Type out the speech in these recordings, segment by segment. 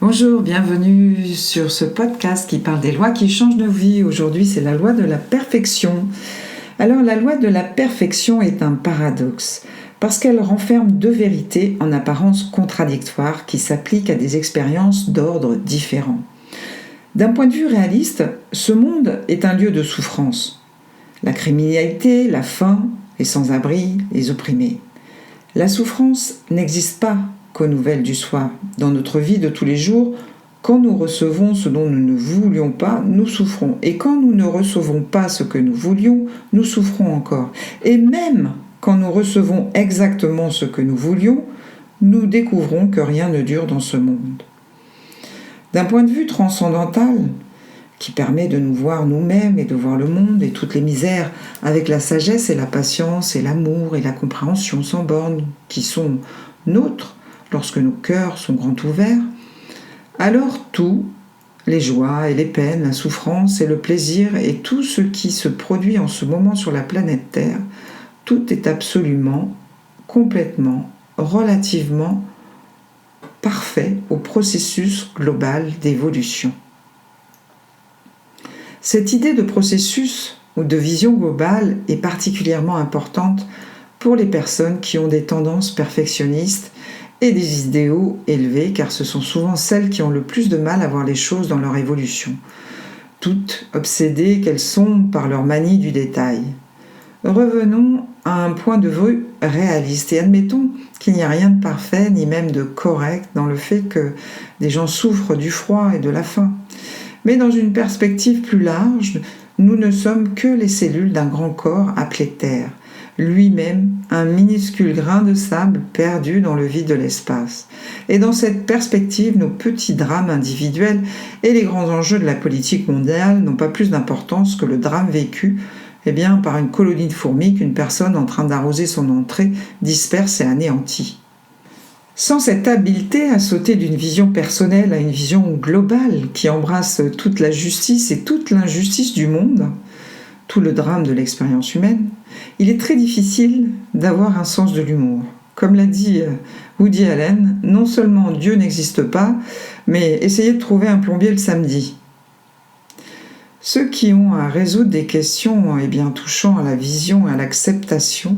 Bonjour, bienvenue sur ce podcast qui parle des lois qui changent nos vies. Aujourd'hui, c'est la loi de la perfection. Alors, la loi de la perfection est un paradoxe parce qu'elle renferme deux vérités en apparence contradictoires qui s'appliquent à des expériences d'ordre différents. D'un point de vue réaliste, ce monde est un lieu de souffrance. La criminalité, la faim, les sans-abri, les opprimés. La souffrance n'existe pas qu'aux nouvelles du soir. Dans notre vie de tous les jours, quand nous recevons ce dont nous ne voulions pas, nous souffrons. Et quand nous ne recevons pas ce que nous voulions, nous souffrons encore. Et même quand nous recevons exactement ce que nous voulions, nous découvrons que rien ne dure dans ce monde. D'un point de vue transcendantal, qui permet de nous voir nous-mêmes et de voir le monde et toutes les misères avec la sagesse et la patience et l'amour et la compréhension sans bornes qui sont nôtres lorsque nos cœurs sont grands ouverts, alors tout, les joies et les peines, la souffrance et le plaisir et tout ce qui se produit en ce moment sur la planète Terre, tout est absolument, complètement, relativement parfait au processus global d'évolution. Cette idée de processus ou de vision globale est particulièrement importante pour les personnes qui ont des tendances perfectionnistes et des idéaux élevés, car ce sont souvent celles qui ont le plus de mal à voir les choses dans leur évolution, toutes obsédées qu'elles sont par leur manie du détail. Revenons à un point de vue réaliste et admettons qu'il n'y a rien de parfait ni même de correct dans le fait que des gens souffrent du froid et de la faim. Mais dans une perspective plus large, nous ne sommes que les cellules d'un grand corps appelé Terre, lui-même un minuscule grain de sable perdu dans le vide de l'espace. Et dans cette perspective, nos petits drames individuels et les grands enjeux de la politique mondiale n'ont pas plus d'importance que le drame vécu par une colonie de fourmis qu'une personne en train d'arroser son entrée disperse et anéantit. Sans cette habileté à sauter d'une vision personnelle à une vision globale qui embrasse toute la justice et toute l'injustice du monde, tout le drame de l'expérience humaine, il est très difficile d'avoir un sens de l'humour. Comme l'a dit Woody Allen, non seulement Dieu n'existe pas, mais essayez de trouver un plombier le samedi. Ceux qui ont à résoudre des questions touchant à la vision et à l'acceptation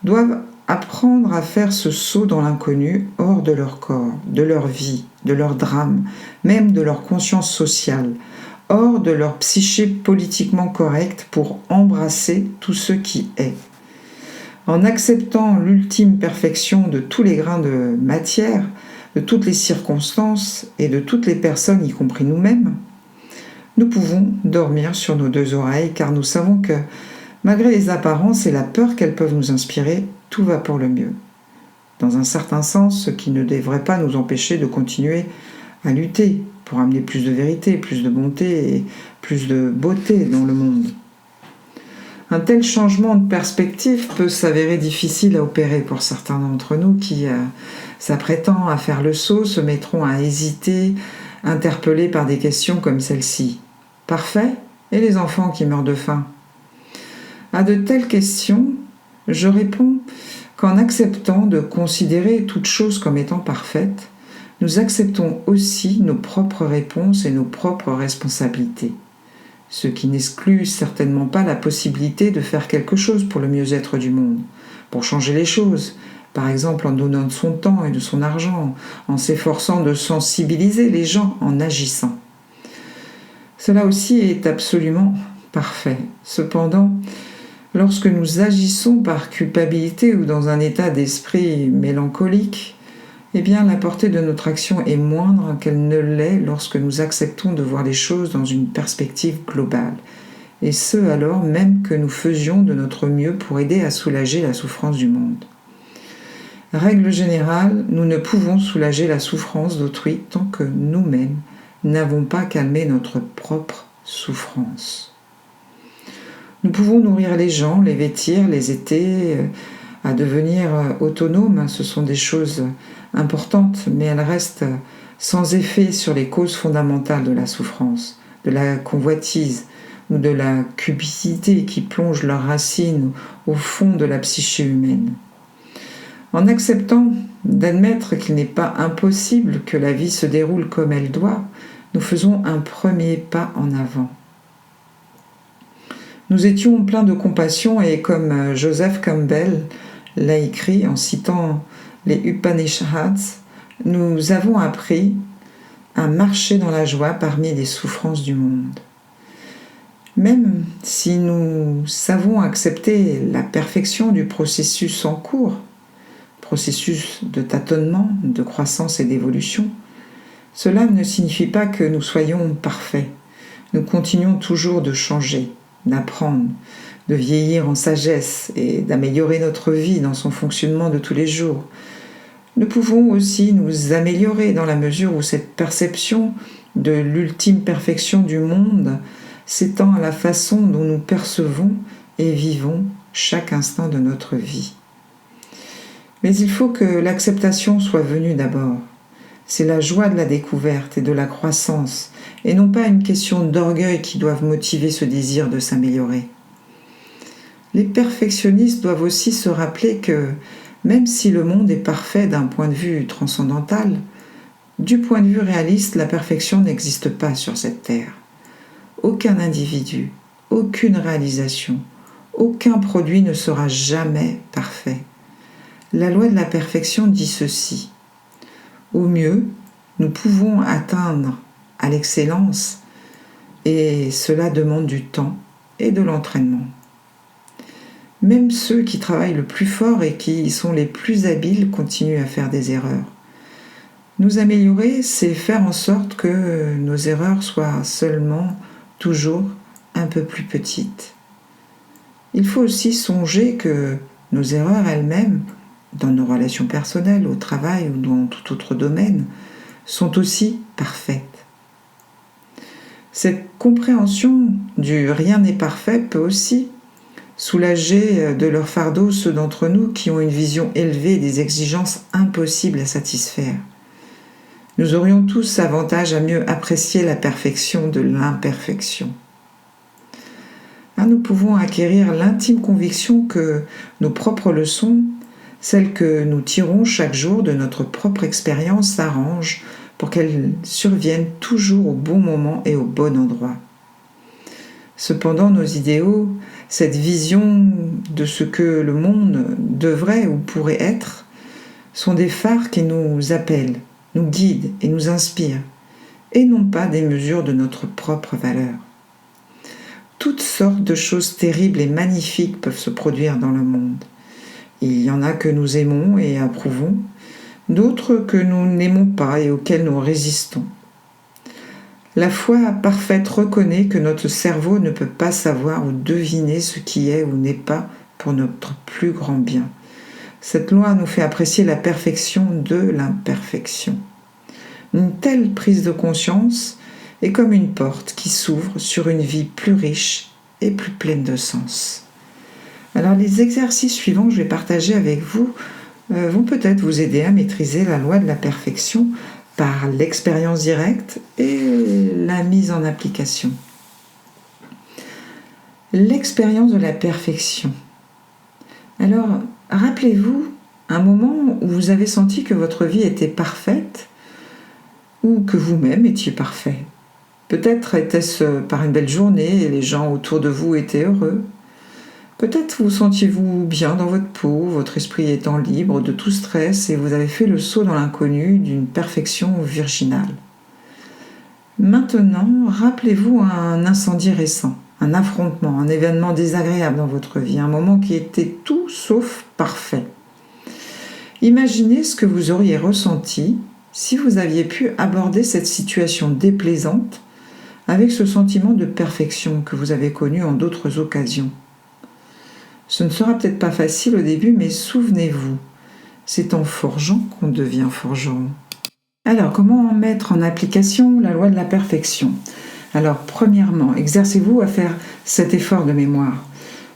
doivent apprendre à faire ce saut dans l'inconnu hors de leur corps, de leur vie, de leur drame, même de leur conscience sociale, hors de leur psyché politiquement correcte pour embrasser tout ce qui est. En acceptant l'ultime perfection de tous les grains de matière, de toutes les circonstances et de toutes les personnes, y compris nous-mêmes, nous pouvons dormir sur nos deux oreilles car nous savons que, malgré les apparences et la peur qu'elles peuvent nous inspirer, tout va pour le mieux. Dans un certain sens, ce qui ne devrait pas nous empêcher de continuer à lutter pour amener plus de vérité, plus de bonté et plus de beauté dans le monde. Un tel changement de perspective peut s'avérer difficile à opérer pour certains d'entre nous qui, s'apprêtant à faire le saut, se mettront à hésiter, interpellés par des questions comme celle-ci. Parfait ? Et les enfants qui meurent de faim ? À de telles questions, je réponds qu'en acceptant de considérer toute chose comme étant parfaite, nous acceptons aussi nos propres réponses et nos propres responsabilités. Ce qui n'exclut certainement pas la possibilité de faire quelque chose pour le mieux-être du monde, pour changer les choses, par exemple en donnant de son temps et de son argent, en s'efforçant de sensibiliser les gens en agissant. Cela aussi est absolument parfait. Cependant, lorsque nous agissons par culpabilité ou dans un état d'esprit mélancolique, la portée de notre action est moindre qu'elle ne l'est lorsque nous acceptons de voir les choses dans une perspective globale. Et ce alors même que nous faisions de notre mieux pour aider à soulager la souffrance du monde. Règle générale, nous ne pouvons soulager la souffrance d'autrui tant que nous-mêmes n'avons pas calmé notre propre souffrance. Nous pouvons nourrir les gens, les vêtir, les aider à devenir autonomes. Ce sont des choses importantes, mais elles restent sans effet sur les causes fondamentales de la souffrance, de la convoitise ou de la cupidité qui plongent leurs racines au fond de la psyché humaine. En acceptant d'admettre qu'il n'est pas impossible que la vie se déroule comme elle doit, nous faisons un premier pas en avant. Nous étions pleins de compassion et comme Joseph Campbell l'a écrit en citant les Upanishads, nous avons appris à marcher dans la joie parmi les souffrances du monde. Même si nous savons accepter la perfection du processus en cours, processus de tâtonnement, de croissance et d'évolution, cela ne signifie pas que nous soyons parfaits. Nous continuons toujours de changer, d'apprendre, de vieillir en sagesse et d'améliorer notre vie dans son fonctionnement de tous les jours. Nous pouvons aussi nous améliorer dans la mesure où cette perception de l'ultime perfection du monde s'étend à la façon dont nous percevons et vivons chaque instant de notre vie. Mais il faut que l'acceptation soit venue d'abord. C'est la joie de la découverte et de la croissance, et non pas une question d'orgueil qui doivent motiver ce désir de s'améliorer. Les perfectionnistes doivent aussi se rappeler que, même si le monde est parfait d'un point de vue transcendantal, du point de vue réaliste, la perfection n'existe pas sur cette terre. Aucun individu, aucune réalisation, aucun produit ne sera jamais parfait. La loi de la perfection dit ceci. Au mieux, nous pouvons atteindre à l'excellence, et cela demande du temps et de l'entraînement. Même ceux qui travaillent le plus fort et qui sont les plus habiles continuent à faire des erreurs. Nous améliorer, c'est faire en sorte que nos erreurs soient seulement toujours un peu plus petites. Il faut aussi songer que nos erreurs elles-mêmes, dans nos relations personnelles, au travail ou dans tout autre domaine, sont aussi parfaites. Cette compréhension du rien n'est parfait peut aussi soulager de leur fardeau ceux d'entre nous qui ont une vision élevée des exigences impossibles à satisfaire. Nous aurions tous avantage à mieux apprécier la perfection de l'imperfection. Nous pouvons acquérir l'intime conviction que nos propres leçons, celles que nous tirons chaque jour de notre propre expérience, s'arrangent pour qu'elles surviennent toujours au bon moment et au bon endroit. Cependant, nos idéaux, cette vision de ce que le monde devrait ou pourrait être, sont des phares qui nous appellent, nous guident et nous inspirent, et non pas des mesures de notre propre valeur. Toutes sortes de choses terribles et magnifiques peuvent se produire dans le monde. Il y en a que nous aimons et approuvons, d'autres que nous n'aimons pas et auxquelles nous résistons. La foi parfaite reconnaît que notre cerveau ne peut pas savoir ou deviner ce qui est ou n'est pas pour notre plus grand bien. Cette loi nous fait apprécier la perfection de l'imperfection. Une telle prise de conscience est comme une porte qui s'ouvre sur une vie plus riche et plus pleine de sens. Alors les exercices suivants que je vais partager avec vous vont peut-être vous aider à maîtriser la loi de la perfection par l'expérience directe et la mise en application. L'expérience de la perfection. Alors, rappelez-vous un moment où vous avez senti que votre vie était parfaite ou que vous-même étiez parfait. Peut-être était-ce par une belle journée et les gens autour de vous étaient heureux. Peut-être vous sentiez-vous bien dans votre peau, votre esprit étant libre de tout stress et vous avez fait le saut dans l'inconnu d'une perfection virginale. Maintenant, rappelez-vous un incendie récent, un affrontement, un événement désagréable dans votre vie, un moment qui était tout sauf parfait. Imaginez ce que vous auriez ressenti si vous aviez pu aborder cette situation déplaisante avec ce sentiment de perfection que vous avez connu en d'autres occasions. Ce ne sera peut-être pas facile au début, mais souvenez-vous, c'est en forgeant qu'on devient forgeron. Alors, comment mettre en application la loi de la perfection ? Alors, premièrement, exercez-vous à faire cet effort de mémoire.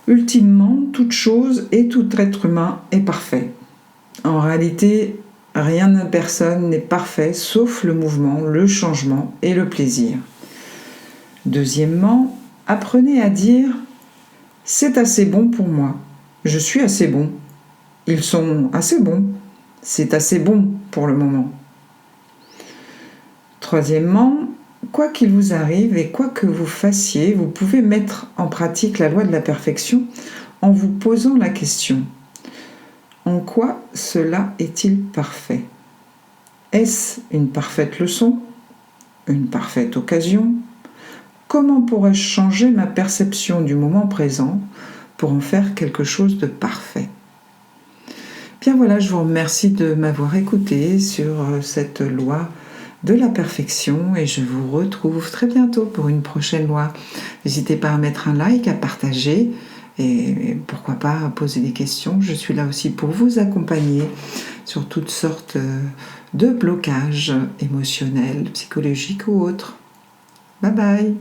Ultimement, toute chose et tout être humain est parfait. En réalité, rien ni personne n'est parfait, sauf le mouvement, le changement et le plaisir. Deuxièmement, apprenez à dire « c'est assez bon pour moi »,« je suis assez bon »,« ils sont assez bons », c'est assez bon pour le moment. Troisièmement, quoi qu'il vous arrive et quoi que vous fassiez, vous pouvez mettre en pratique la loi de la perfection en vous posant la question: en quoi cela est-il parfait ? Est-ce une parfaite leçon ? Une parfaite occasion ? Comment pourrais-je changer ma perception du moment présent pour en faire quelque chose de parfait ? Bien voilà, je vous remercie de m'avoir écouté sur cette loi de la perfection et je vous retrouve très bientôt pour une prochaine loi. N'hésitez pas à mettre un like, à partager et pourquoi pas à poser des questions. Je suis là aussi pour vous accompagner sur toutes sortes de blocages émotionnels, psychologiques ou autres. Bye bye!